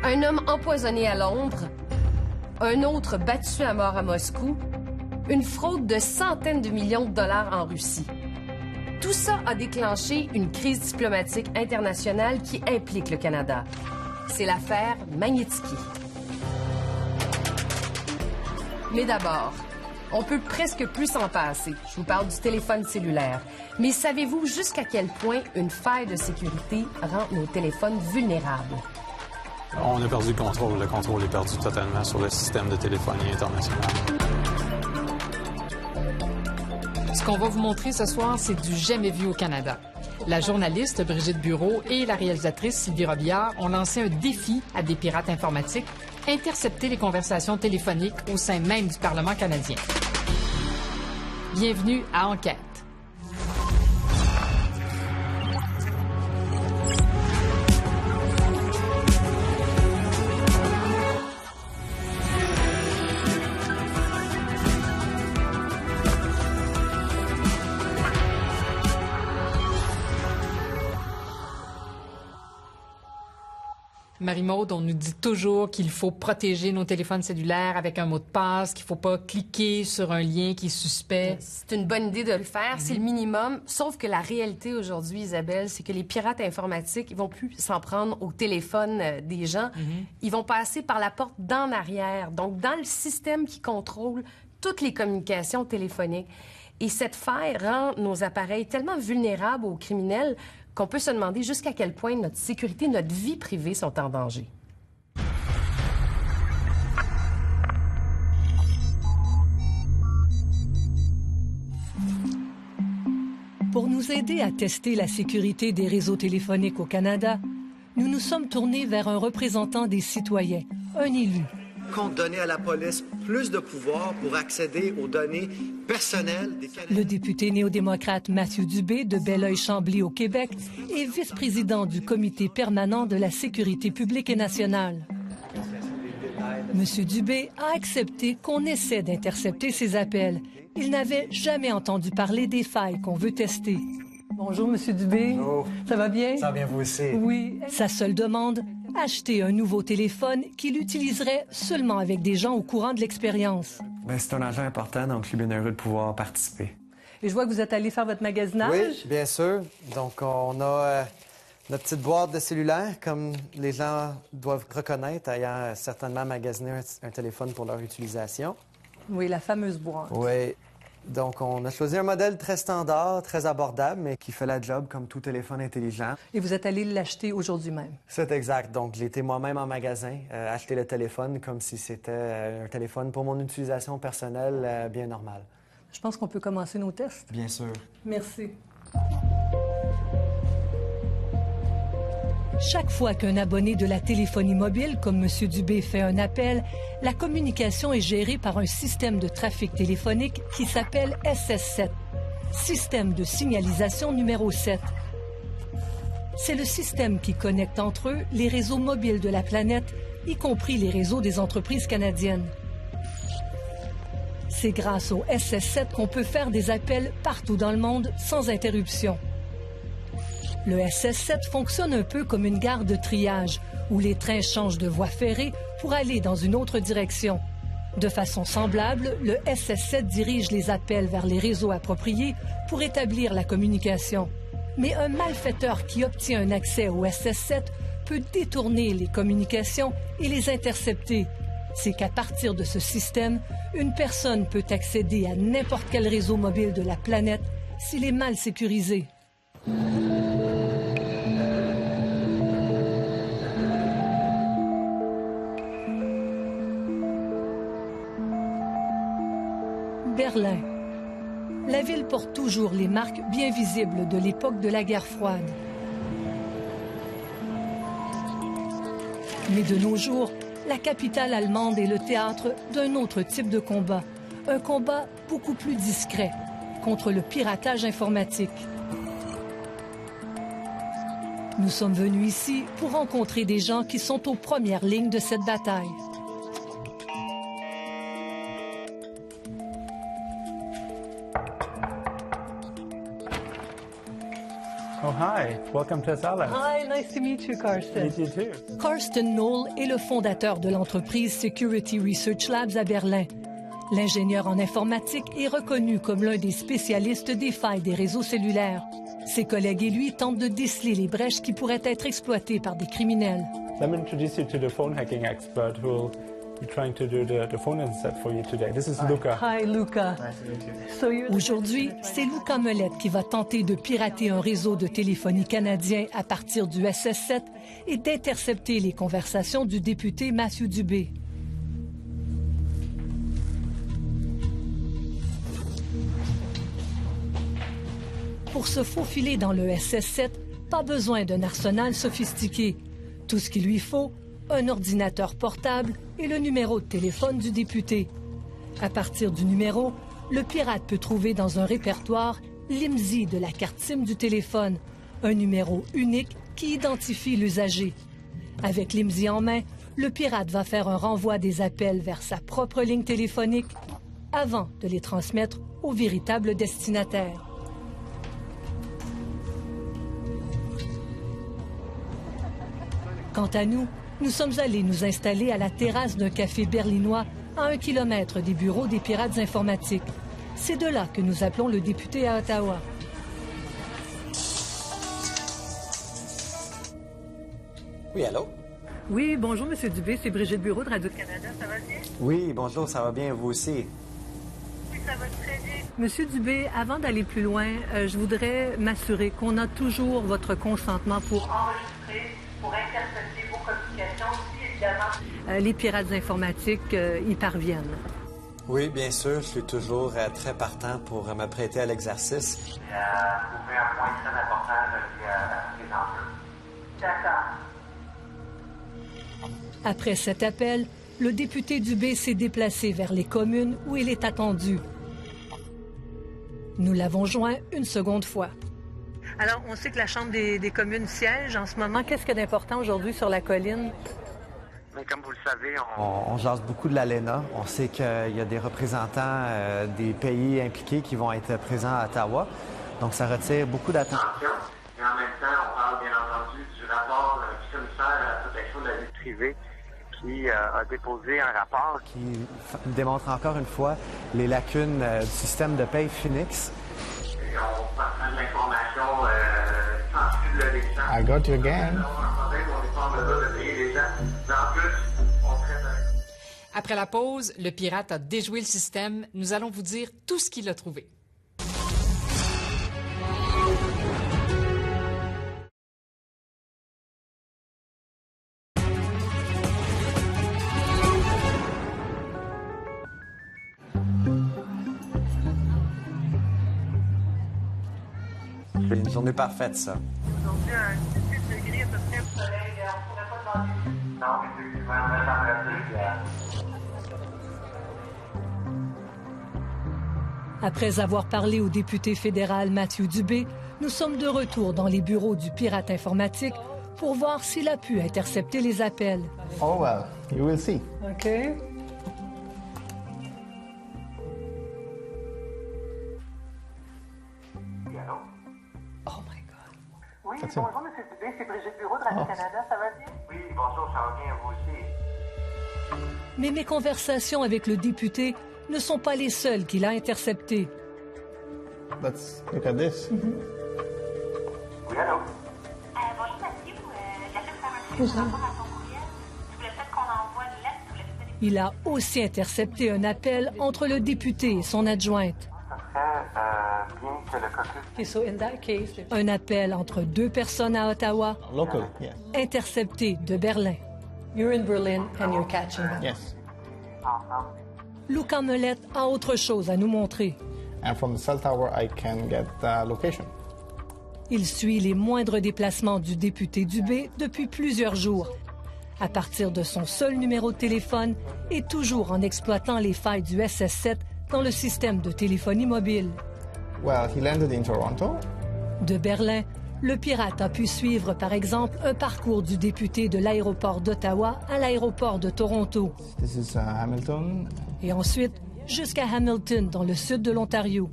Un homme empoisonné à Londres, un autre battu à mort à Moscou, une fraude de centaines de millions de dollars en Russie. Tout ça a déclenché une crise diplomatique internationale qui implique le Canada. C'est l'affaire Magnitsky. Mais d'abord, on peut presque plus s'en passer. Je vous parle du téléphone cellulaire. Mais savez-vous jusqu'à quel point une faille de sécurité rend nos téléphones vulnérables? On a perdu le contrôle. Le contrôle est perdu totalement sur le système de téléphonie internationale. Ce qu'on va vous montrer ce soir, c'est du jamais vu au Canada. La journaliste Brigitte Bureau et la réalisatrice Sylvie Robillard ont lancé un défi à des pirates informatiques, intercepter les conversations téléphoniques au sein même du Parlement canadien. Bienvenue à Enquête. Marie-Maude, on nous dit toujours qu'il faut protéger nos téléphones cellulaires avec un mot de passe, qu'il ne faut pas cliquer sur un lien qui est suspect. C'est une bonne idée de le faire, c'est le minimum. Sauf que la réalité aujourd'hui, Isabelle, c'est que les pirates informatiques, ils vont plus s'en prendre au téléphone des gens. Ils vont passer par la porte d'en arrière, donc dans le système qui contrôle toutes les communications téléphoniques. Et cette faille rend nos appareils tellement vulnérables aux criminels qu'on peut se demander jusqu'à quel point notre sécurité, notre vie privée sont en danger. Pour nous aider à tester la sécurité des réseaux téléphoniques au Canada, nous nous sommes tournés vers un représentant des citoyens, un élu. Compte donner à la police plus de pouvoir pour accéder aux données personnelles des Canadiens. Le député néo-démocrate Mathieu Dubé de Belleuil-Chambly au Québec est vice-président du comité permanent de la sécurité publique et nationale. Monsieur Dubé a accepté qu'on essaie d'intercepter ces appels. Il n'avait jamais entendu parler des failles qu'on veut tester. Bonjour, Monsieur Dubé. Bonjour. Ça va bien? Ça va bien, vous aussi. Oui. Sa seule demande, acheter un nouveau téléphone qu'il utiliserait seulement avec des gens au courant de l'expérience. Bien, c'est un enjeu important, donc je suis bien heureux de pouvoir participer. Et je vois que vous êtes allé faire votre magasinage. Oui, bien sûr. Donc, on a notre petite boîte de cellulaire, comme les gens doivent reconnaître, ayant certainement magasiné un téléphone pour leur utilisation. Oui, la fameuse boîte. Oui. Donc, on a choisi un modèle très standard, très abordable, mais Qui fait la job comme tout téléphone intelligent. Et vous êtes allé l'acheter aujourd'hui même. c'est exact. Donc, j'ai été moi-même en magasin, acheter le téléphone comme si c'était un téléphone pour mon utilisation personnelle bien normale. Je pense qu'on peut commencer nos tests. Bien sûr. Merci. Chaque fois qu'un abonné de la téléphonie mobile, comme M. Dubé, fait un appel, la communication est gérée par un système de trafic téléphonique qui s'appelle SS7, Système de signalisation numéro 7. C'est le système qui connecte entre eux les réseaux mobiles de la planète, y compris les réseaux des entreprises canadiennes. C'est grâce au SS7 qu'on peut faire des appels partout dans le monde sans interruption. Le SS7 fonctionne un peu comme une gare de triage, où les trains changent de voie ferrée pour aller dans une autre direction. De façon semblable, le SS7 dirige les appels vers les réseaux appropriés pour établir la communication. Mais un malfaiteur qui obtient un accès au SS7 peut détourner les communications et les intercepter. C'est qu'à partir de ce système, une personne peut accéder à n'importe quel réseau mobile de la planète s'il est mal sécurisé. Berlin. La ville porte toujours les marques bien visibles de l'époque de la guerre froide. Mais de nos jours, la capitale allemande est le théâtre d'un autre type de combat. Un combat beaucoup plus discret contre le piratage informatique. Nous sommes venus ici pour rencontrer des gens qui sont aux premières lignes de cette bataille. Oh, hi. Welcome to Atala. Hi, nice to meet you, Karsten. Meet you too. Karsten Knoll est le fondateur de l'entreprise Security Research Labs à Berlin. L'ingénieur en informatique est reconnu comme l'un des spécialistes des failles des réseaux cellulaires. Ses collègues et lui tentent de déceler les brèches qui pourraient être exploitées par des criminels. Let me introduce you to the phone hacking expert who will be trying to do the phone inset for you today. This is Luca. Hi, Luca. Aujourd'hui, c'est Luca Melette qui va tenter de pirater un réseau de téléphonie canadien à partir du SS-7 et d'intercepter les conversations du député Matthew Dubé. Pour se faufiler dans le SS-7, pas besoin d'un arsenal sophistiqué. Tout ce qu'il lui faut, un ordinateur portable et le numéro de téléphone du député. À partir du numéro, le pirate peut trouver dans un répertoire l'IMSI de la carte SIM du téléphone, un numéro unique qui identifie l'usager. Avec l'IMSI en main, le pirate va faire un renvoi des appels vers sa propre ligne téléphonique avant de les transmettre au véritable destinataire. Quant à nous, nous sommes allés nous installer à la terrasse d'un café berlinois à 1 kilomètre des bureaux des pirates informatiques. C'est de là que nous appelons le député à Ottawa. Oui, allô? Oui, bonjour, M. Dubé. C'est Brigitte Bureau de Radio-Canada. Ça va bien? Oui, bonjour, ça va bien, vous aussi? Oui, ça va très bien. Monsieur Dubé, avant d'aller plus loin, je voudrais m'assurer qu'on a toujours votre consentement pour enregistrer, pour intercepter vos communications, si évidemment les pirates informatiques y parviennent. Oui, bien sûr, je suis toujours très partant pour me prêter à l'exercice. Trouver un point très important relié à les enjeux. D'accord. Après cet appel, le député Dubé s'est déplacé vers les communes où il est attendu. Nous l'avons joint une seconde fois. Alors, on sait que la Chambre des communes siège en ce moment. Qu'est-ce qu'il y a d'important aujourd'hui sur la colline? Mais comme vous le savez, On jase beaucoup de l'ALENA. On sait qu'il y a des représentants des pays impliqués qui vont être présents à Ottawa. Donc, ça retire beaucoup d'attention. Et en même temps, on parle bien entendu du rapport du commissaire à la protection de la vie privée qui a déposé un rapport Qui démontre encore une fois les lacunes du système de paye Phoenix. Et on partage de l'information sensible des gens. I got you again. On n'est pas en mesure de payer les gens. Mais en plus, on traite Après la pause, le pirate a déjoué le système. Nous allons vous dire tout ce qu'il a trouvé. C'est une journée parfaite, ça. Aujourd'hui, un 18 degrés, à peu près, le soleil, on ne pourrait pas demander. Non, effectivement, on a Après avoir parlé au député fédéral Matthew Dubé, nous sommes de retour dans les bureaux du pirate informatique pour voir s'il a pu intercepter les appels. Oh well, you will see. OK. Oh my God. Oui, That's bonjour, M. Dubé, c'est Brigitte Bureau de Radio-Canada, ça va bien? Oui, bonjour, ça va bien, vous aussi. Mais mes conversations avec le député ne sont pas les seules qu'il a interceptées. Let's look at this. Oui, allô? Bonjour Mathieu, j'appelle faire un suivi par rapport à ton courriel. Je voulais peut-être qu'on envoie une lettre pour le Il a aussi intercepté un appel entre le député et son adjointe. Ça serait bien que le caucus... Un appel entre deux personnes à Ottawa, Local, yes. intercepté de Berlin. You're in Berlin and you're catching them. Yes. ensemble. Luca Melette a autre chose à nous montrer. And from the cell tower, I can get the location. Il suit les moindres déplacements du député Dubé depuis plusieurs jours, à partir de son seul numéro de téléphone et toujours en exploitant les failles du SS-7 dans le système de téléphonie mobile. Well, he landed in Toronto. De Berlin, le pirate a pu suivre, par exemple, un parcours du député de l'aéroport d'Ottawa à l'aéroport de Toronto. This is Hamilton. Et ensuite, jusqu'à Hamilton, dans le sud de l'Ontario.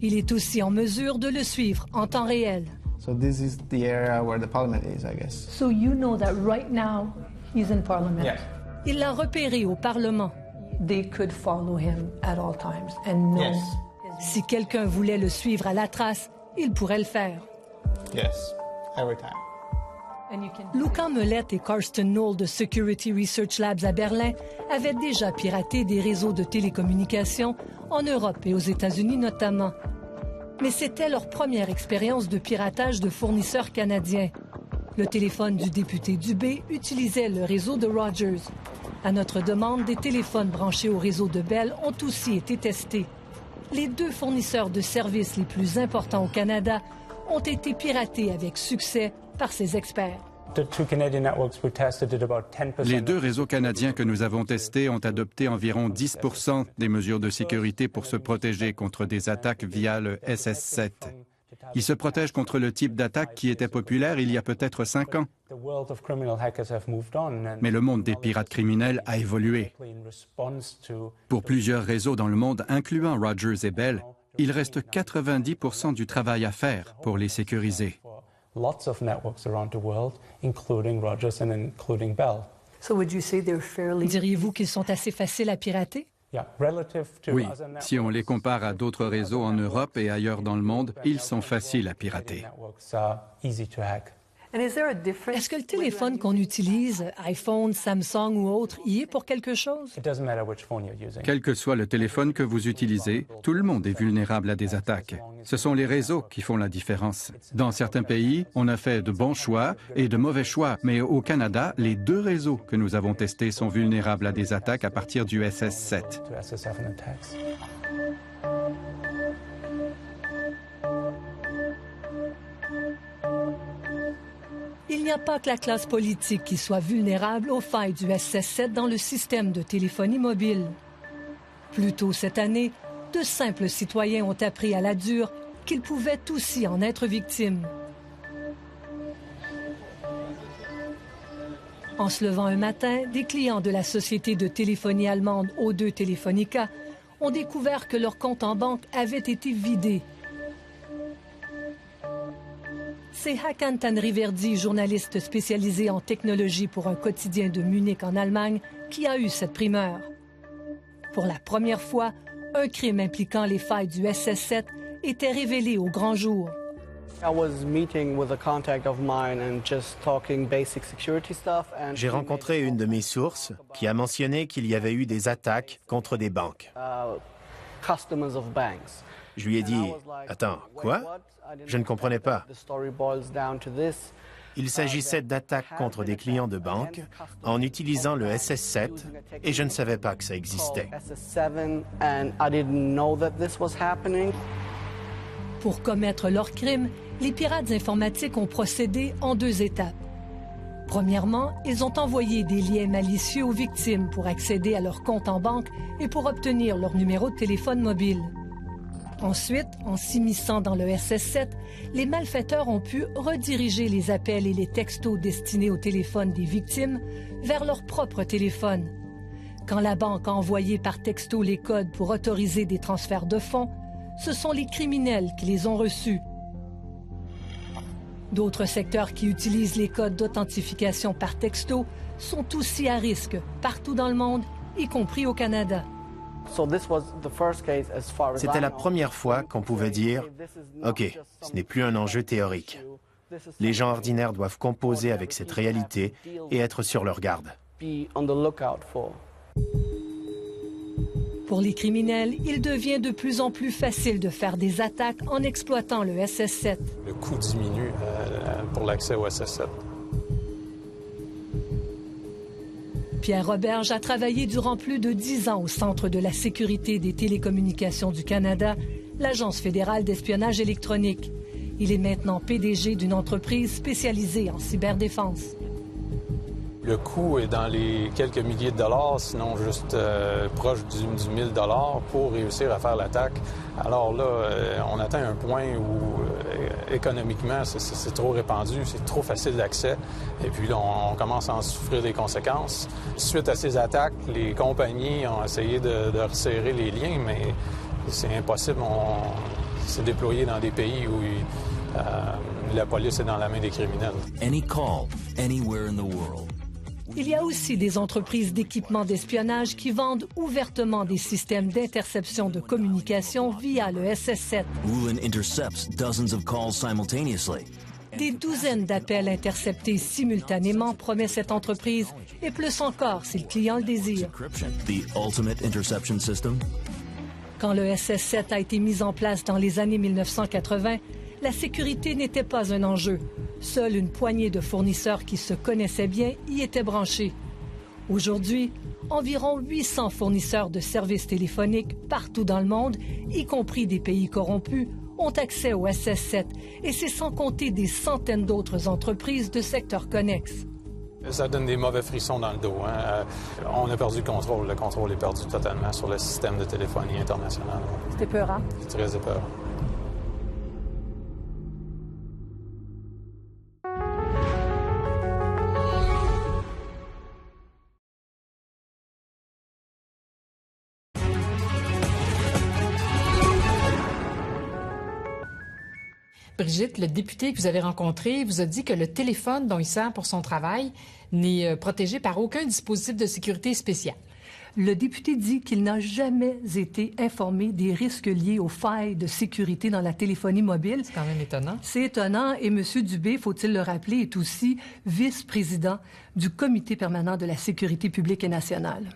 Il est aussi en mesure de le suivre en temps réel. So this is the area where the parliament is, I guess. So you know that right now he's in parliament. Yes. Il l'a repéré au Parlement. They could follow him at all times and know. Yes. Si quelqu'un voulait le suivre à la trace, il pourrait le faire. Yes, every time. Luca Mellette et Karsten Knoll de Security Research Labs à Berlin avaient déjà piraté des réseaux de télécommunications en Europe et aux États-Unis notamment. Mais c'était leur première expérience de piratage de fournisseurs canadiens. Le téléphone du député Dubé utilisait le réseau de Rogers. À notre demande, des téléphones branchés au réseau de Bell ont aussi été testés. Les deux fournisseurs de services les plus importants au Canada ont été piratés avec succès par ces experts. Les deux réseaux canadiens que nous avons testés ont adopté environ 10% des mesures de sécurité pour se protéger contre des attaques via le SS7. Ils se protègent contre le type d'attaque qui était populaire il y a peut-être 5 ans. Mais le monde des pirates criminels a évolué. Pour plusieurs réseaux dans le monde, incluant Rogers et Bell, il reste 90% du travail à faire pour les sécuriser. Diriez-vous qu'ils sont assez faciles à pirater? Oui, si on les compare à d'autres réseaux en Europe et ailleurs dans le monde, ils sont faciles à pirater. Est-ce que le téléphone qu'on utilise, iPhone, Samsung ou autre, y est pour quelque chose? Quel que soit le téléphone que vous utilisez, tout le monde est vulnérable à des attaques. Ce sont les réseaux qui font la différence. Dans certains pays, on a fait de bons choix et de mauvais choix, mais au Canada, les deux réseaux que nous avons testés sont vulnérables à des attaques à partir du SS7. Il n'y a pas que la classe politique qui soit vulnérable aux failles du SS7 dans le système de téléphonie mobile. Plus tôt cette année, de simples citoyens ont appris à la dure qu'ils pouvaient aussi en être victimes. En se levant un matin, des clients de la société de téléphonie allemande O2 Telefonica ont découvert que leur compte en banque avait été vidé. C'est Hakan Tanriverdi, journaliste spécialisé en technologie pour un quotidien de Munich en Allemagne, qui a eu cette primeur. Pour la première fois, un crime impliquant les failles du SS7 était révélé au grand jour. J'ai rencontré une de mes sources qui a mentionné qu'il y avait eu des attaques contre des banques. Je lui ai dit, « Attends, quoi? Je ne comprenais pas. » Il s'agissait d'attaques contre des clients de banque en utilisant le SS7 et je ne savais pas que ça existait. Pour commettre leur crime, les pirates informatiques ont procédé en 2 étapes. Premièrement, ils ont envoyé des liens malicieux aux victimes pour accéder à leur compte en banque et pour obtenir leur numéro de téléphone mobile. Ensuite, en s'immisçant dans le SS7, les malfaiteurs ont pu rediriger les appels et les textos destinés au téléphone des victimes vers leur propre téléphone. Quand la banque a envoyé par texto les codes pour autoriser des transferts de fonds, ce sont les criminels qui les ont reçus. D'autres secteurs qui utilisent les codes d'authentification par texto sont aussi à risque partout dans le monde, y compris au Canada. C'était la première fois qu'on pouvait dire « OK, ce n'est plus un enjeu théorique. Les gens ordinaires doivent composer avec cette réalité et être sur leur garde. » Pour les criminels, il devient de plus en plus facile de faire des attaques en exploitant le SS7. Le coût diminue pour l'accès au SS7. Pierre Roberge a travaillé durant plus de 10 ans au Centre de la sécurité des télécommunications du Canada, l'Agence fédérale d'espionnage électronique. Il est maintenant PDG d'une entreprise spécialisée en cyberdéfense. Le coût est dans les quelques milliers de dollars, sinon juste proche du 1000 $ pour réussir à faire l'attaque. Alors là, on atteint un point où économiquement, c'est trop répandu, c'est trop facile d'accès. Et puis là, on commence à en souffrir des conséquences. Suite à ces attaques, les compagnies ont essayé de resserrer les liens, mais c'est impossible. On s'est déployé dans des pays où la police est dans la main des criminels. Any call, anywhere in the world. Il y a aussi des entreprises d'équipements d'espionnage qui vendent ouvertement des systèmes d'interception de communication via le SS-7. Wulin intercepts dozens of calls simultaneously. Des douzaines d'appels interceptés simultanément promet cette entreprise, et plus encore si le client le désire. The ultimate interception system. Quand le SS-7 a été mis en place dans les années 1980, la sécurité n'était pas un enjeu. Seule une poignée de fournisseurs qui se connaissaient bien y étaient branchés. Aujourd'hui, environ 800 fournisseurs de services téléphoniques partout dans le monde, y compris des pays corrompus, ont accès au SS-7, et c'est sans compter des centaines d'autres entreprises de secteurs connexes. Ça donne des mauvais frissons dans le dos. Hein? On a perdu le contrôle. Le contrôle est perdu totalement sur le système de téléphonie international. C'est épeurant. C'est très épeurant. Brigitte, le député que vous avez rencontré vous a dit que le téléphone dont il sert pour son travail n'est protégé par aucun dispositif de sécurité spécial. Le député dit qu'il n'a jamais été informé des risques liés aux failles de sécurité dans la téléphonie mobile. C'est quand même étonnant. C'est étonnant et M. Dubé, faut-il le rappeler, est aussi vice-président du Comité permanent de la sécurité publique et nationale.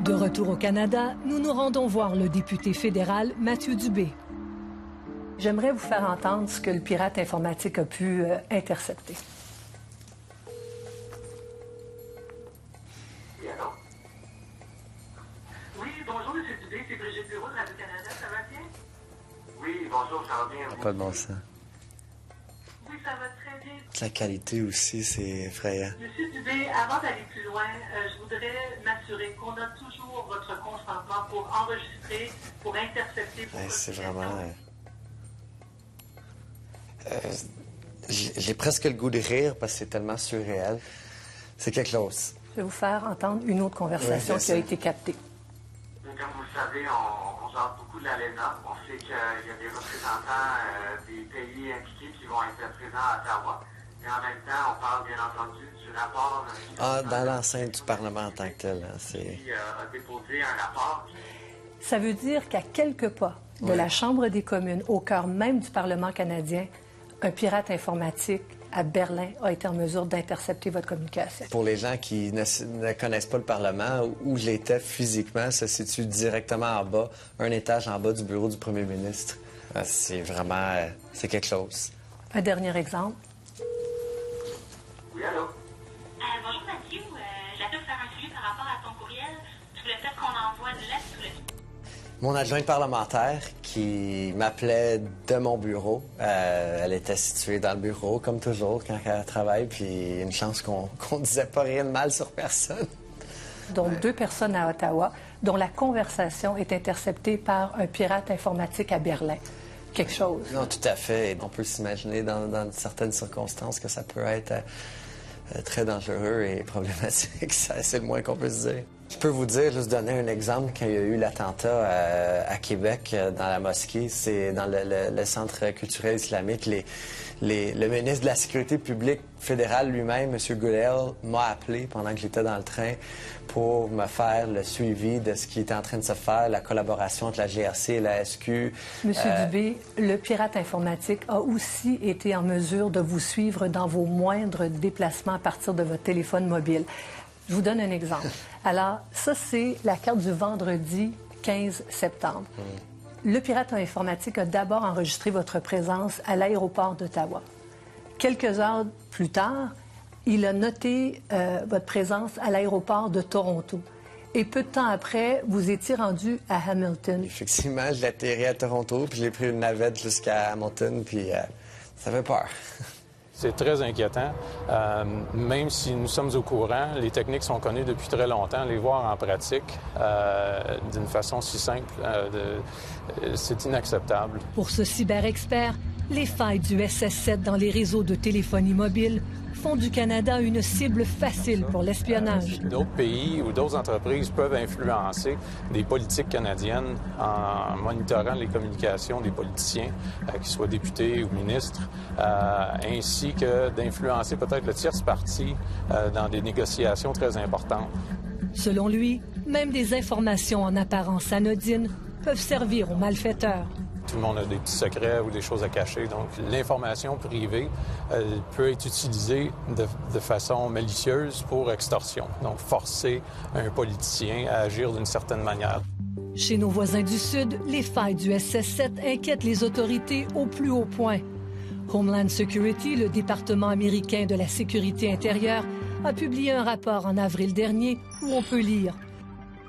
De retour au Canada, nous nous rendons voir le député fédéral Mathieu Dubé. J'aimerais vous faire entendre ce que le pirate informatique a pu intercepter. Oui, allô? Oui, bonjour, M. Dubé, c'est Brigitte Bureau de Radio-Canada, ça va bien? Oui, bonjour, ça va bien. Pas de bon sens. Oui, ça va très bien. La qualité aussi, c'est effrayant. Monsieur Dubé, avant d'aller plus loin, je voudrais m'assurer qu'on a toujours votre consentement pour enregistrer, pour intercepter... C'est vraiment... j'ai presque le goût de rire parce que c'est tellement surréel. C'est quelque chose. Je vais vous faire entendre une autre conversation qui a été captée. Comme vous le savez, on parle beaucoup de l'ALENA. On sait qu'il y a des représentants des pays impliqués qui vont être présents à Ottawa. Et en même temps, on parle bien entendu du rapport... dans l'enceinte du Parlement en tant que tel. Hein, qui a déposé un rapport. Ça veut dire qu'à quelques pas de la Chambre des communes, au cœur même du Parlement canadien, un pirate informatique à Berlin a été en mesure d'intercepter votre communication. Pour les gens qui ne connaissent pas le Parlement, où j'étais physiquement, ça se situe directement en bas, un étage en bas du bureau du premier ministre. C'est vraiment... c'est quelque chose. Un dernier exemple. Oui, allô? Bonjour Mathieu, j'appelle pour faire un suivi par rapport à ton courriel. Tu voulais peut-être qu'on envoie une lettre sous le... Mon adjointe parlementaire qui m'appelait de mon bureau. Elle était située dans le bureau, comme toujours, quand elle travaille, puis une chance qu'on disait pas rien de mal sur personne. Donc, 2 personnes à Ottawa, dont la conversation est interceptée par un pirate informatique à Berlin. Quelque chose. Non, tout à fait. On peut s'imaginer dans certaines circonstances que ça peut être très dangereux et problématique. C'est le moins qu'on peut se dire. Je peux vous dire, juste donner un exemple, quand il y a eu l'attentat à Québec, dans la mosquée, c'est dans le Centre culturel islamique, le ministre de la Sécurité publique fédérale lui-même, M. Goodell, m'a appelé pendant que j'étais dans le train pour me faire le suivi de ce qui était en train de se faire, la collaboration entre la GRC et la SQ. Monsieur Dubé, le pirate informatique a aussi été en mesure de vous suivre dans vos moindres déplacements à partir de votre téléphone mobile. Je vous donne un exemple. Alors, ça, c'est la carte du vendredi 15 septembre. Le pirate informatique a d'abord enregistré votre présence à l'aéroport d'Ottawa. Quelques heures plus tard, il a noté votre présence à l'aéroport de Toronto. Et peu de temps après, vous étiez rendu à Hamilton. Effectivement, je l'ai atterri à Toronto, puis j'ai pris une navette jusqu'à Hamilton, puis ça fait peur. C'est très inquiétant. Même si nous sommes au courant, les techniques sont connues depuis très longtemps. Les voir en pratique d'une façon si simple, c'est inacceptable. Pour ce cyber-expert, Les failles du SS-7 dans les réseaux de téléphonie mobile font du Canada une cible facile pour l'espionnage. D'autres pays ou d'autres entreprises peuvent influencer des politiques canadiennes en monitorant les communications des politiciens, qu'ils soient députés ou ministres, ainsi que d'influencer peut-être le tierce parti dans des négociations très importantes. Selon lui, même des informations en apparence anodines peuvent servir aux malfaiteurs. Tout le monde a des petits secrets ou des choses à cacher. Donc, l'information privée peut être utilisée de façon malicieuse pour extorsion. Donc, forcer un politicien à agir d'une certaine manière. Chez nos voisins du Sud, les failles du SS-7 inquiètent les autorités au plus haut point. Homeland Security, le département américain de la sécurité intérieure, a publié un rapport en avril dernier où on peut lire: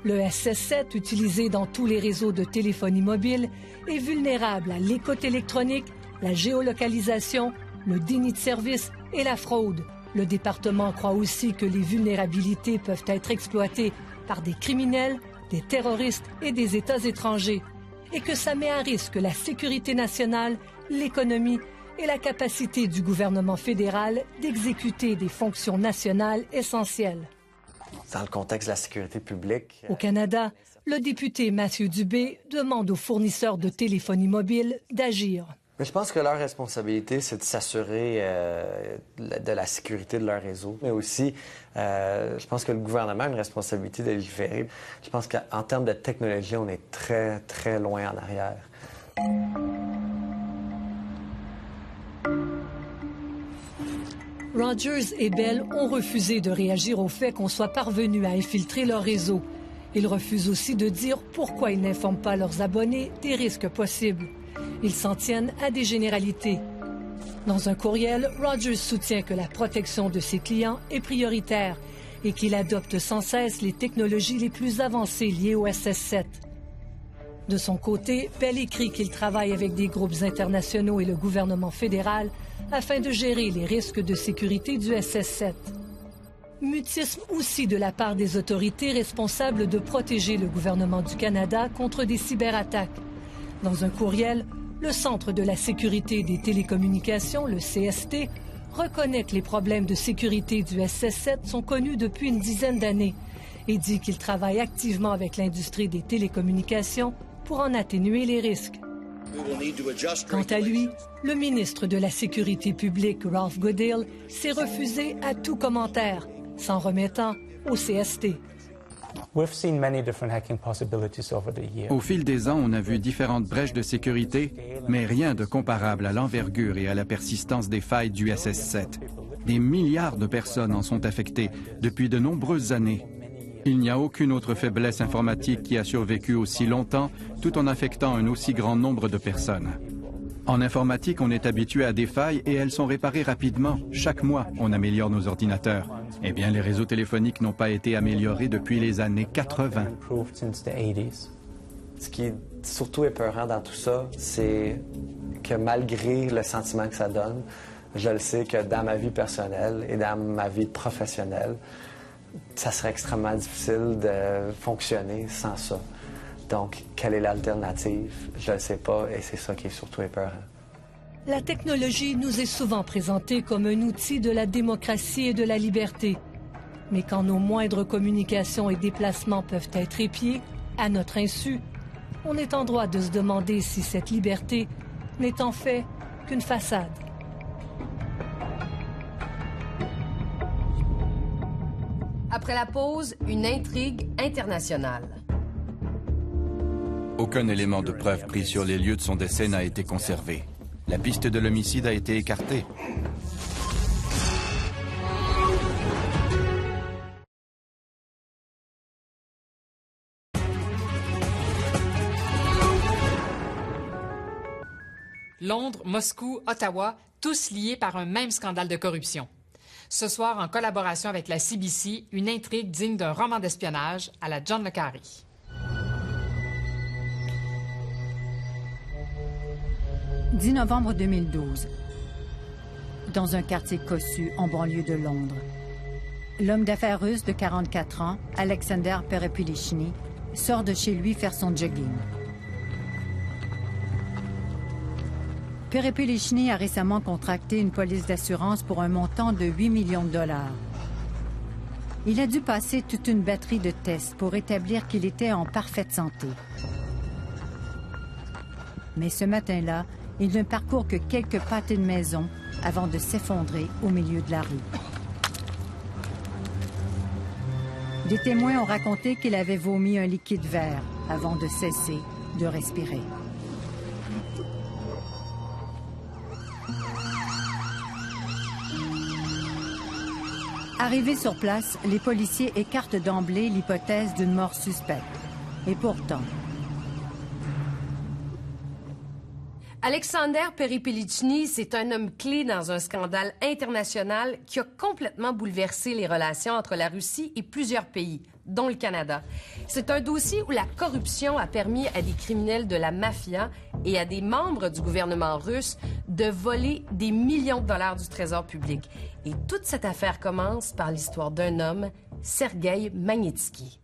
le SS-7, utilisé dans tous les réseaux de téléphonie mobile, est vulnérable à l'écoute électronique, la géolocalisation, le déni de service et la fraude. Le département croit aussi que les vulnérabilités peuvent être exploitées par des criminels, des terroristes et des États étrangers, et que ça met à risque la sécurité nationale, l'économie et la capacité du gouvernement fédéral d'exécuter des fonctions nationales essentielles. Dans le contexte de la sécurité publique... Au Canada, le député Matthew Dubé demande aux fournisseurs de téléphonie mobile d'agir. Mais je pense que leur responsabilité, c'est de s'assurer de la sécurité de leur réseau. Mais aussi, je pense que le gouvernement a une responsabilité de légiférer. Je pense qu'en termes de technologie, on est très, très loin en arrière. Rogers et Bell ont refusé de réagir au fait qu'on soit parvenu à infiltrer leur réseau. Ils refusent aussi de dire pourquoi ils n'informent pas leurs abonnés des risques possibles. Ils s'en tiennent à des généralités. Dans un courriel, Rogers soutient que la protection de ses clients est prioritaire et qu'il adopte sans cesse les technologies les plus avancées liées au SS-7. De son côté, Bell écrit qu'il travaille avec des groupes internationaux et le gouvernement fédéral afin de gérer les risques de sécurité du SS-7. Mutisme aussi de la part des autorités responsables de protéger le gouvernement du Canada contre des cyberattaques. Dans un courriel, le Centre de la sécurité des télécommunications, le CST, reconnaît que les problèmes de sécurité du SS-7 sont connus depuis une dizaine d'années et dit qu'il travaille activement avec l'industrie des télécommunications pour en atténuer les risques. Quant à lui, le ministre de la Sécurité publique, Ralph Goodale, s'est refusé à tout commentaire, s'en remettant au CST. Au fil des ans, on a vu différentes brèches de sécurité, mais rien de comparable à l'envergure et à la persistance des failles du SS-7. Des milliards de personnes en sont affectées depuis de nombreuses années. Il n'y a aucune autre faiblesse informatique qui a survécu aussi longtemps, tout en affectant un aussi grand nombre de personnes. En informatique, on est habitué à des failles et elles sont réparées rapidement. Chaque mois, on améliore nos ordinateurs. Eh bien, les réseaux téléphoniques n'ont pas été améliorés depuis les années 80. Ce qui est surtout épeurant dans tout ça, c'est que malgré le sentiment que ça donne, je le sais que dans ma vie personnelle et dans ma vie professionnelle, ça serait extrêmement difficile de fonctionner sans ça. Donc, quelle est l'alternative? Je ne le sais pas et c'est ça qui est surtout épeurant. La technologie nous est souvent présentée comme un outil de la démocratie et de la liberté. Mais quand nos moindres communications et déplacements peuvent être épiés, à notre insu, on est en droit de se demander si cette liberté n'est en fait qu'une façade. Après la pause, une intrigue internationale. Aucun élément de preuve pris sur les lieux de son décès n'a été conservé. La piste de l'homicide a été écartée. Londres, Moscou, Ottawa, tous liés par un même scandale de corruption. Ce soir, en collaboration avec la CBC, une intrigue digne d'un roman d'espionnage à la John le Carré. « 10 novembre 2012. Dans un quartier cossu en banlieue de Londres. L'homme d'affaires russe de 44 ans, Alexander Perepilichny, sort de chez lui faire son jogging. Perepelichny a récemment contracté une police d'assurance pour un montant de 8 millions de dollars. Il a dû passer toute une batterie de tests pour établir qu'il était en parfaite santé. Mais ce matin-là, il ne parcourt que quelques pâtés de maison avant de s'effondrer au milieu de la rue. Des témoins ont raconté qu'il avait vomi un liquide vert avant de cesser de respirer. Arrivés sur place, les policiers écartent d'emblée l'hypothèse d'une mort suspecte. Et pourtant... Alexander Perepelichny, c'est un homme clé dans un scandale international qui a complètement bouleversé les relations entre la Russie et plusieurs pays, dont le Canada. C'est un dossier où la corruption a permis à des criminels de la mafia et à des membres du gouvernement russe de voler des millions de dollars du trésor public. Et toute cette affaire commence par l'histoire d'un homme, Sergueï Magnitsky.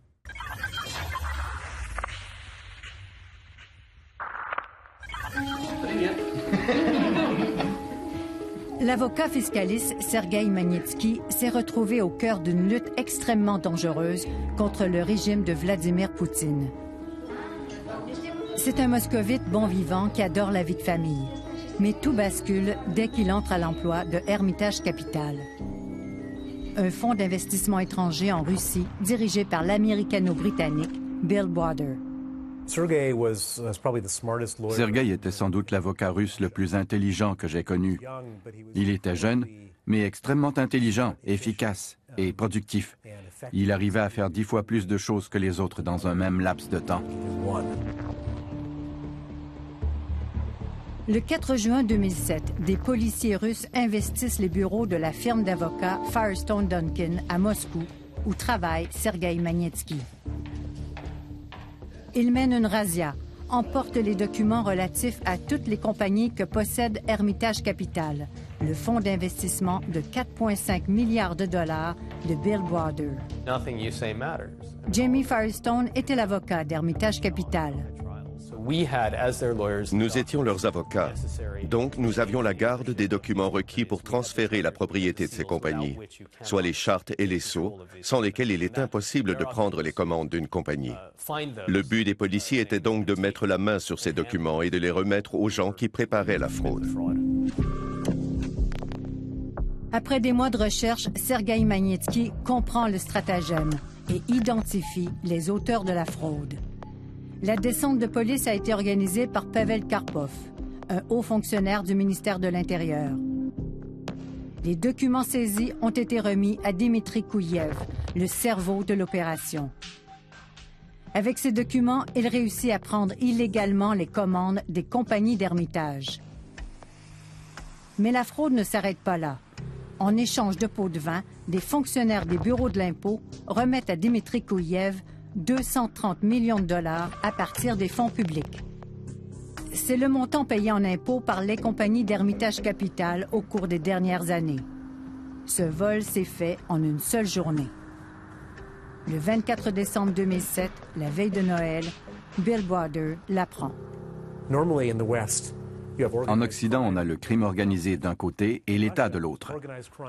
L'avocat fiscaliste Sergueï Magnitsky s'est retrouvé au cœur d'une lutte extrêmement dangereuse contre le régime de Vladimir Poutine. C'est un moscovite bon vivant qui adore la vie de famille. Mais tout bascule dès qu'il entre à l'emploi de Hermitage Capital, un fonds d'investissement étranger en Russie dirigé par l'américano-britannique Bill Browder. Sergueï était sans doute l'avocat russe le plus intelligent que j'ai connu. Il était jeune, mais extrêmement intelligent, efficace et productif. Il arrivait à faire 10 fois plus de choses que les autres dans un même laps de temps. Le 4 juin 2007, des policiers russes investissent les bureaux de la firme d'avocats Firestone Duncan à Moscou, où travaille Sergueï Magnitsky. Ils mènent une razzia, emportent les documents relatifs à toutes les compagnies que possède Hermitage Capital, le fonds d'investissement de 4,5 milliards de dollars de Bill Browder. Jamie Firestone était l'avocat d'Hermitage Capital. Nous étions leurs avocats, donc nous avions la garde des documents requis pour transférer la propriété de ces compagnies, soit les chartes et les sceaux, sans lesquels il est impossible de prendre les commandes d'une compagnie. Le but des policiers était donc de mettre la main sur ces documents et de les remettre aux gens qui préparaient la fraude. Après des mois de recherche, Sergueï Magnitsky comprend le stratagème et identifie les auteurs de la fraude. La descente de police a été organisée par Pavel Karpov, un haut fonctionnaire du ministère de l'Intérieur. Les documents saisis ont été remis à Dimitri Kouyev, le cerveau de l'opération. Avec ces documents, il réussit à prendre illégalement les commandes des compagnies d'Hermitage. Mais la fraude ne s'arrête pas là. En échange de pots de vin, des fonctionnaires des bureaux de l'impôt remettent à Dimitri Kouyev 230 millions de dollars à partir des fonds publics. C'est le montant payé en impôts par les compagnies d'Hermitage Capital au cours des dernières années. Ce vol s'est fait en une seule journée. Le 24 décembre 2007, la veille de Noël, Bill Browder l'apprend. En Occident, on a le crime organisé d'un côté et l'État de l'autre.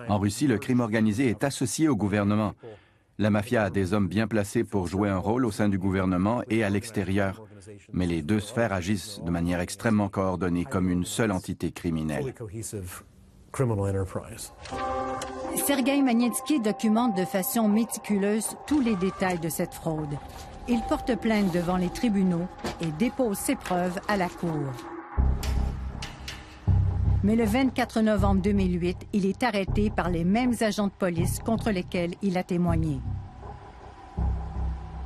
En Russie, le crime organisé est associé au gouvernement. La mafia a des hommes bien placés pour jouer un rôle au sein du gouvernement et à l'extérieur. Mais les deux sphères agissent de manière extrêmement coordonnée comme une seule entité criminelle. Sergueï Magnitsky documente de façon méticuleuse tous les détails de cette fraude. Il porte plainte devant les tribunaux et dépose ses preuves à la Cour. Mais le 24 novembre 2008, il est arrêté par les mêmes agents de police contre lesquels il a témoigné.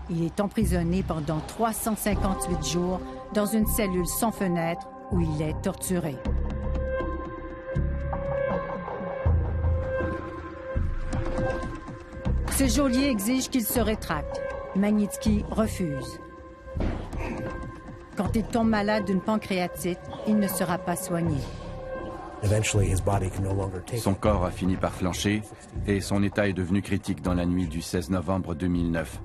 Il est emprisonné pendant 358 jours dans une cellule sans fenêtre où il est torturé. Ce geôlier exige qu'il se rétracte. Magnitsky refuse. Quand il tombe malade d'une pancréatite, il ne sera pas soigné. Son corps a fini par flancher et son état est devenu critique dans la nuit du 16 novembre 2009.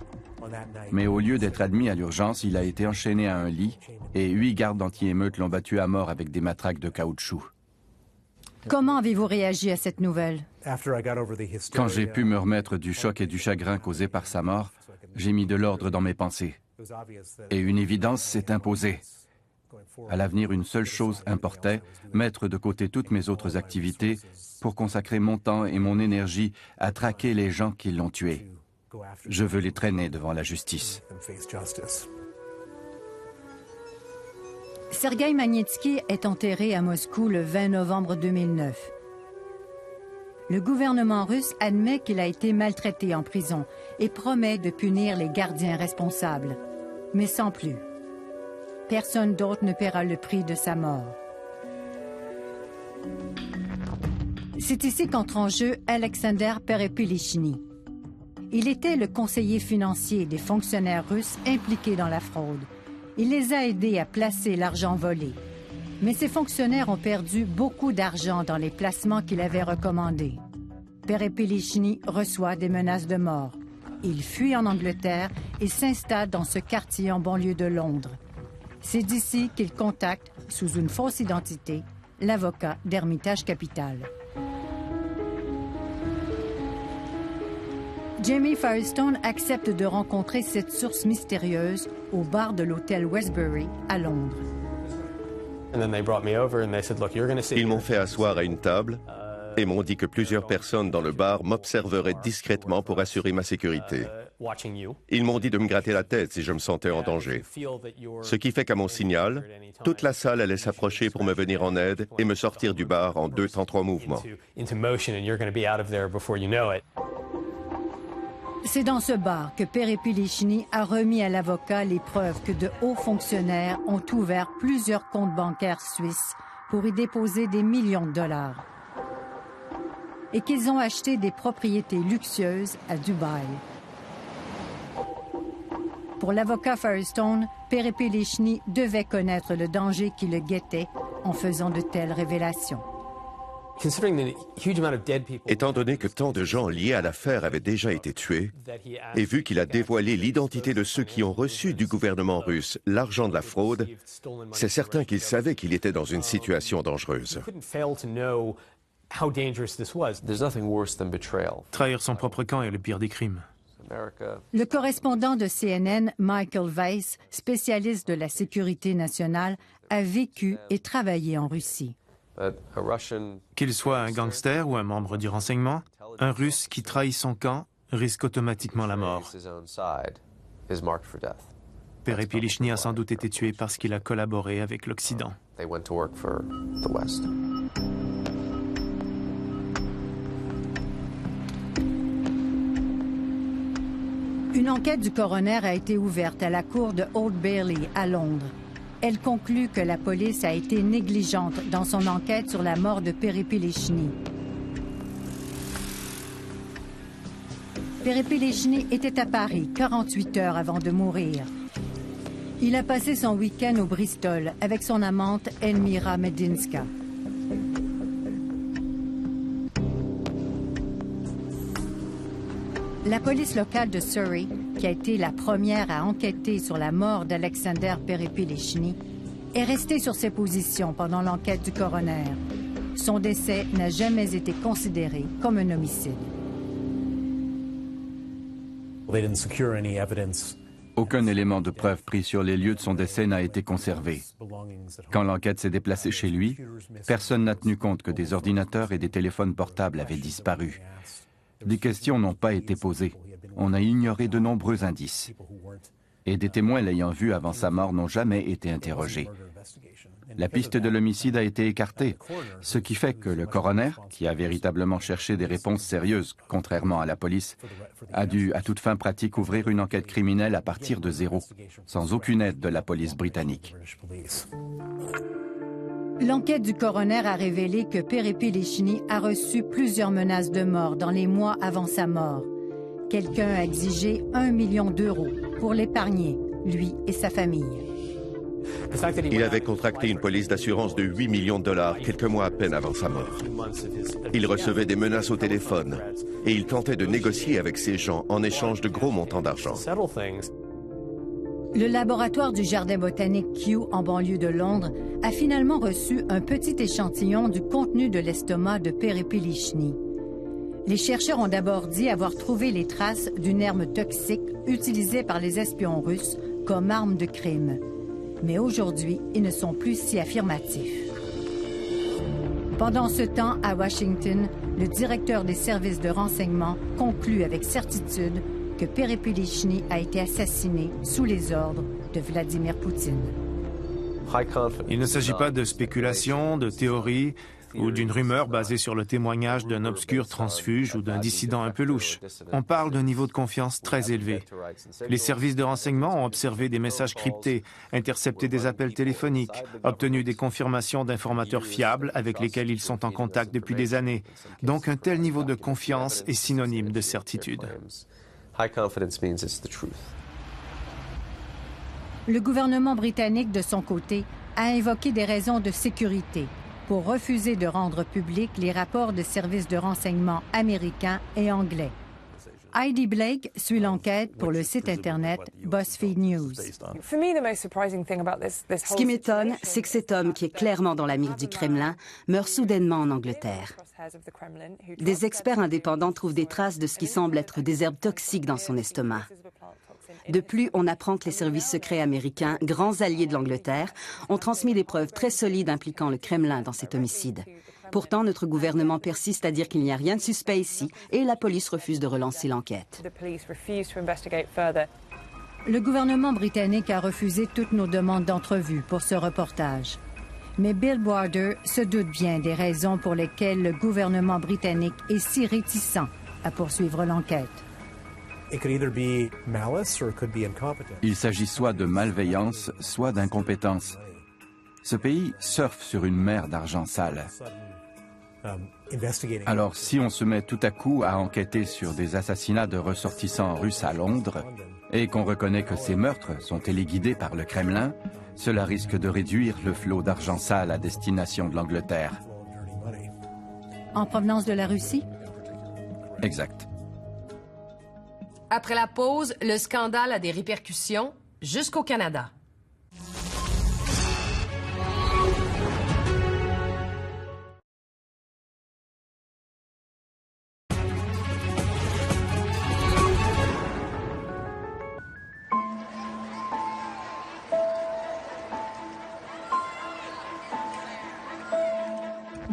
Mais au lieu d'être admis à l'urgence, il a été enchaîné à un lit et 8 gardes anti-émeutes l'ont battu à mort avec des matraques de caoutchouc. Comment avez-vous réagi à cette nouvelle? Quand j'ai pu me remettre du choc et du chagrin causés par sa mort, j'ai mis de l'ordre dans mes pensées. Et une évidence s'est imposée. À l'avenir, une seule chose importait, mettre de côté toutes mes autres activités pour consacrer mon temps et mon énergie à traquer les gens qui l'ont tué. Je veux les traîner devant la justice. Sergueï Magnitsky est enterré à Moscou le 20 novembre 2009. Le gouvernement russe admet qu'il a été maltraité en prison et promet de punir les gardiens responsables. Mais sans plus. Personne d'autre ne paiera le prix de sa mort. C'est ici qu'entre en jeu Alexander Perepilichny. Il était le conseiller financier des fonctionnaires russes impliqués dans la fraude. Il les a aidés à placer l'argent volé. Mais ces fonctionnaires ont perdu beaucoup d'argent dans les placements qu'il avait recommandés. Perepilichny reçoit des menaces de mort. Il fuit en Angleterre et s'installe dans ce quartier en banlieue de Londres. C'est d'ici qu'il contacte, sous une fausse identité, l'avocat d'Hermitage Capital. Jamie Firestone accepte de rencontrer cette source mystérieuse au bar de l'hôtel Westbury à Londres. Ils m'ont fait asseoir à une table et m'ont dit que plusieurs personnes dans le bar m'observeraient discrètement pour assurer ma sécurité. Ils m'ont dit de me gratter la tête si je me sentais en danger. Ce qui fait qu'à mon signal, toute la salle allait s'approcher pour me venir en aide et me sortir du bar en 2 temps 3 mouvements. C'est dans ce bar que Perepilichny a remis à l'avocat les preuves que de hauts fonctionnaires ont ouvert plusieurs comptes bancaires suisses pour y déposer des millions de dollars et qu'ils ont acheté des propriétés luxueuses à Dubaï. Pour l'avocat Firestone, Perepilichny devait connaître le danger qui le guettait en faisant de telles révélations. Étant donné que tant de gens liés à l'affaire avaient déjà été tués, et vu qu'il a dévoilé l'identité de ceux qui ont reçu du gouvernement russe l'argent de la fraude, c'est certain qu'il savait qu'il était dans une situation dangereuse. Trahir son propre camp est le pire des crimes. Le correspondant de CNN, Michael Weiss, spécialiste de la sécurité nationale, a vécu et travaillé en Russie. Qu'il soit un gangster ou un membre du renseignement, un Russe qui trahit son camp risque automatiquement la mort. Perepilichny a sans doute été tué parce qu'il a collaboré avec l'Occident. Une enquête du coroner a été ouverte à la cour de Old Bailey à Londres. Elle conclut que la police a été négligente dans son enquête sur la mort de Perepilichny. Perepilichny était à Paris 48 heures avant de mourir. Il a passé son week-end au Bristol avec son amante Elmira Medinska. La police locale de Surrey, qui a été la première à enquêter sur la mort d'Alexander Perepilichny, est restée sur ses positions pendant l'enquête du coroner. Son décès n'a jamais été considéré comme un homicide. Aucun élément de preuve pris sur les lieux de son décès n'a été conservé. Quand l'enquête s'est déplacée chez lui, personne n'a tenu compte que des ordinateurs et des téléphones portables avaient disparu. Des questions n'ont pas été posées. On a ignoré de nombreux indices. Et des témoins l'ayant vu avant sa mort n'ont jamais été interrogés. La piste de l'homicide a été écartée, ce qui fait que le coroner, qui a véritablement cherché des réponses sérieuses, contrairement à la police, a dû à toute fin pratique ouvrir une enquête criminelle à partir de zéro, sans aucune aide de la police britannique. L'enquête du coroner a révélé que Perepilichny a reçu plusieurs menaces de mort dans les mois avant sa mort. Quelqu'un a exigé 1 million d'euros pour l'épargner, lui et sa famille. Il avait contracté une police d'assurance de 8 millions de dollars quelques mois à peine avant sa mort. Il recevait des menaces au téléphone et il tentait de négocier avec ces gens en échange de gros montants d'argent. Le laboratoire du Jardin botanique Kew, en banlieue de Londres, a finalement reçu un petit échantillon du contenu de l'estomac de Perepilichny. Les chercheurs ont d'abord dit avoir trouvé les traces d'une herbe toxique utilisée par les espions russes comme arme de crime. Mais aujourd'hui, ils ne sont plus si affirmatifs. Pendant ce temps, à Washington, le directeur des services de renseignement conclut avec certitude que Perepilichny a été assassiné sous les ordres de Vladimir Poutine. Il ne s'agit pas de spéculation, de théorie ou d'une rumeur basée sur le témoignage d'un obscur transfuge ou d'un dissident un peu louche. On parle d'un niveau de confiance très élevé. Les services de renseignement ont observé des messages cryptés, intercepté des appels téléphoniques, obtenu des confirmations d'informateurs fiables avec lesquels ils sont en contact depuis des années. Donc un tel niveau de confiance est synonyme de certitude. Le gouvernement britannique, de son côté, a invoqué des raisons de sécurité pour refuser de rendre publics les rapports de services de renseignement américains et anglais. Heidi Blake suit l'enquête pour le site Internet BuzzFeed News. Ce qui m'étonne, c'est que cet homme, qui est clairement dans la mire du Kremlin, meurt soudainement en Angleterre. Des experts indépendants trouvent des traces de ce qui semble être des herbes toxiques dans son estomac. De plus, on apprend que les services secrets américains, grands alliés de l'Angleterre, ont transmis des preuves très solides impliquant le Kremlin dans cet homicide. Pourtant, notre gouvernement persiste à dire qu'il n'y a rien de suspect ici et la police refuse de relancer l'enquête. Le gouvernement britannique a refusé toutes nos demandes d'entrevue pour ce reportage. Mais Bill Browder se doute bien des raisons pour lesquelles le gouvernement britannique est si réticent à poursuivre l'enquête. Il s'agit soit de malveillance, soit d'incompétence. Ce pays surfe sur une mer d'argent sale. Alors, si on se met tout à coup à enquêter sur des assassinats de ressortissants russes à Londres et qu'on reconnaît que ces meurtres sont téléguidés par le Kremlin, cela risque de réduire le flot d'argent sale à destination de l'Angleterre. En provenance de la Russie? Exact. Après la pause, le scandale a des répercussions jusqu'au Canada.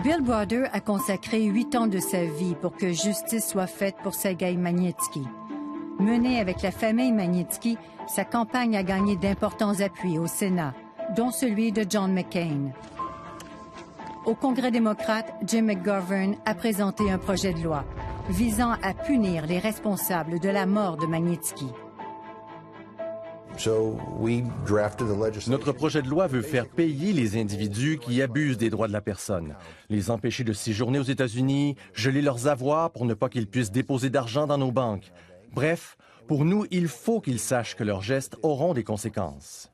Bill Browder a consacré 8 ans de sa vie pour que justice soit faite pour Sergueï Magnitsky. Menée avec la famille Magnitsky, sa campagne a gagné d'importants appuis au Sénat, dont celui de John McCain. Au Congrès démocrate, Jim McGovern a présenté un projet de loi visant à punir les responsables de la mort de Magnitsky. Notre projet de loi veut faire payer les individus qui abusent des droits de la personne, les empêcher de séjourner aux États-Unis, geler leurs avoirs pour ne pas qu'ils puissent déposer d'argent dans nos banques. Bref, pour nous, il faut qu'ils sachent que leurs gestes auront des conséquences.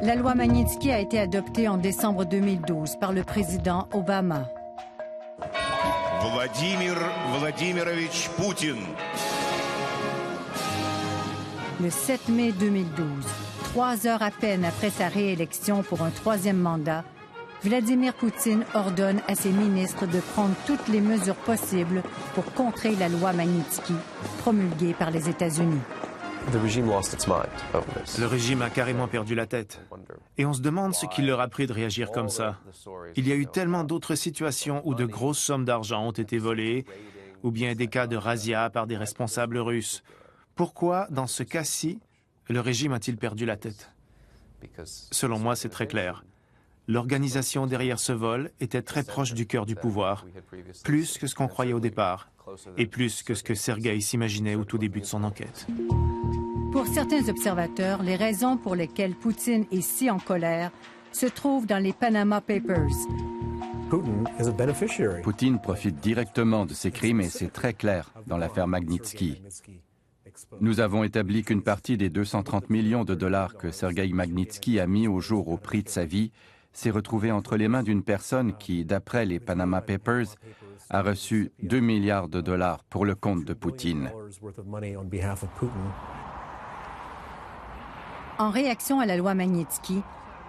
La loi Magnitsky a été adoptée en décembre 2012 par le président Obama. Vladimir Vladimirovich Poutine. Le 7 mai 2012, 3 heures à peine après sa réélection pour un 3e mandat, Vladimir Poutine ordonne à ses ministres de prendre toutes les mesures possibles pour contrer la loi Magnitsky, promulguée par les États-Unis. Le régime a carrément perdu la tête. Et on se demande ce qui leur a pris de réagir comme ça. Il y a eu tellement d'autres situations où de grosses sommes d'argent ont été volées, ou bien des cas de razzia par des responsables russes. Pourquoi, dans ce cas-ci, le régime a-t-il perdu la tête? Selon moi, c'est très clair. L'organisation derrière ce vol était très proche du cœur du pouvoir, plus que ce qu'on croyait au départ, et plus que ce que Sergueï s'imaginait au tout début de son enquête. Pour certains observateurs, les raisons pour lesquelles Poutine est si en colère se trouvent dans les Panama Papers. Poutine profite directement de ces crimes et c'est très clair dans l'affaire Magnitsky. Nous avons établi qu'une partie des 230 millions de dollars que Sergueï Magnitsky a mis au jour au prix de sa vie s'est retrouvée entre les mains d'une personne qui, d'après les Panama Papers, a reçu 2 milliards de dollars pour le compte de Poutine. En réaction à la loi Magnitsky,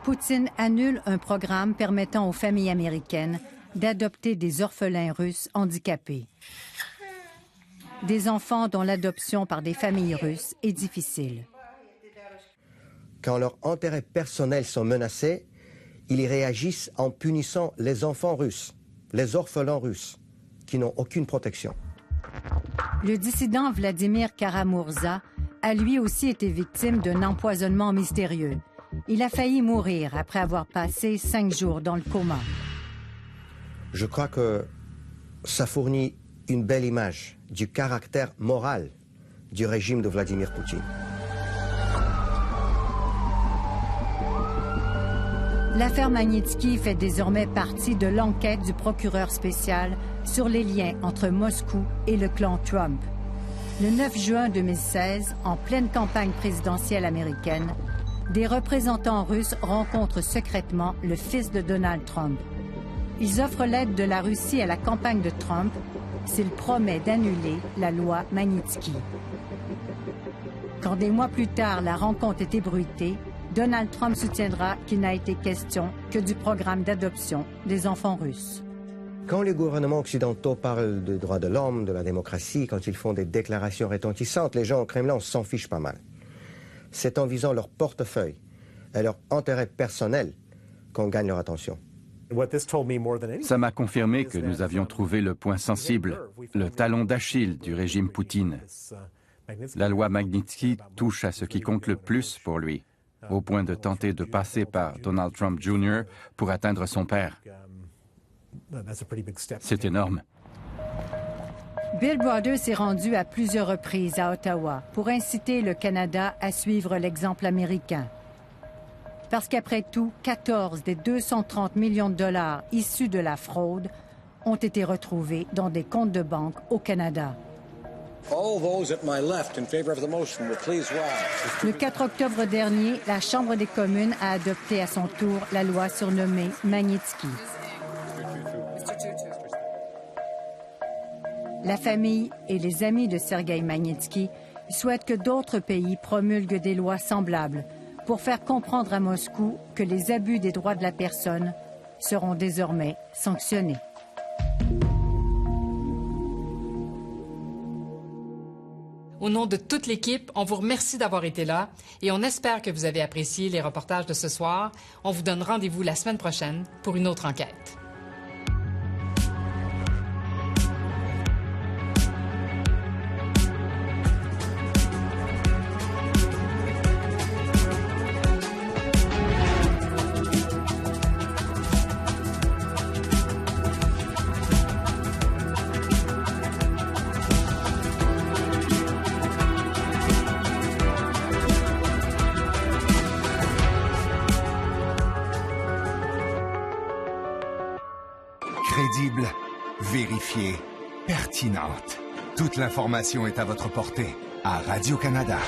Poutine annule un programme permettant aux familles américaines d'adopter des orphelins russes handicapés. Des enfants dont l'adoption par des familles russes est difficile. Quand leurs intérêts personnels sont menacés, ils réagissent en punissant les enfants russes, les orphelins russes, qui n'ont aucune protection. Le dissident Vladimir Kara-Murza a lui aussi été victime d'un empoisonnement mystérieux. Il a failli mourir après avoir passé 5 jours dans le coma. Je crois que ça fournit une belle image du caractère moral du régime de Vladimir Poutine. L'affaire Magnitsky fait désormais partie de l'enquête du procureur spécial sur les liens entre Moscou et le clan Trump. Le 9 juin 2016, en pleine campagne présidentielle américaine, des représentants russes rencontrent secrètement le fils de Donald Trump. Ils offrent l'aide de la Russie à la campagne de Trump s'il promet d'annuler la loi Magnitsky. Quand des mois plus tard, la rencontre est ébruitée, Donald Trump soutiendra qu'il n'a été question que du programme d'adoption des enfants russes. Quand les gouvernements occidentaux parlent des droits de l'homme, de la démocratie, quand ils font des déclarations retentissantes, les gens au Kremlin s'en fichent pas mal. C'est en visant leur portefeuille et leur intérêt personnel qu'on gagne leur attention. Ça m'a confirmé que nous avions trouvé le point sensible, le talon d'Achille du régime Poutine. La loi Magnitsky touche à ce qui compte le plus pour lui, au point de tenter de passer par Donald Trump Jr. pour atteindre son père. C'est énorme. Bill Browder s'est rendu à plusieurs reprises à Ottawa pour inciter le Canada à suivre l'exemple américain. Parce qu'après tout, 14 des 230 millions de dollars issus de la fraude ont été retrouvés dans des comptes de banque au Canada. Le 4 octobre dernier, la Chambre des communes a adopté à son tour la loi surnommée Magnitsky. La famille et les amis de Sergueï Magnitsky souhaitent que d'autres pays promulguent des lois semblables pour faire comprendre à Moscou que les abus des droits de la personne seront désormais sanctionnés. Au nom de toute l'équipe, on vous remercie d'avoir été là et on espère que vous avez apprécié les reportages de ce soir. On vous donne rendez-vous la semaine prochaine pour une autre enquête. Crédible, vérifiée, pertinente. Toute l'information est à votre portée à Radio-Canada.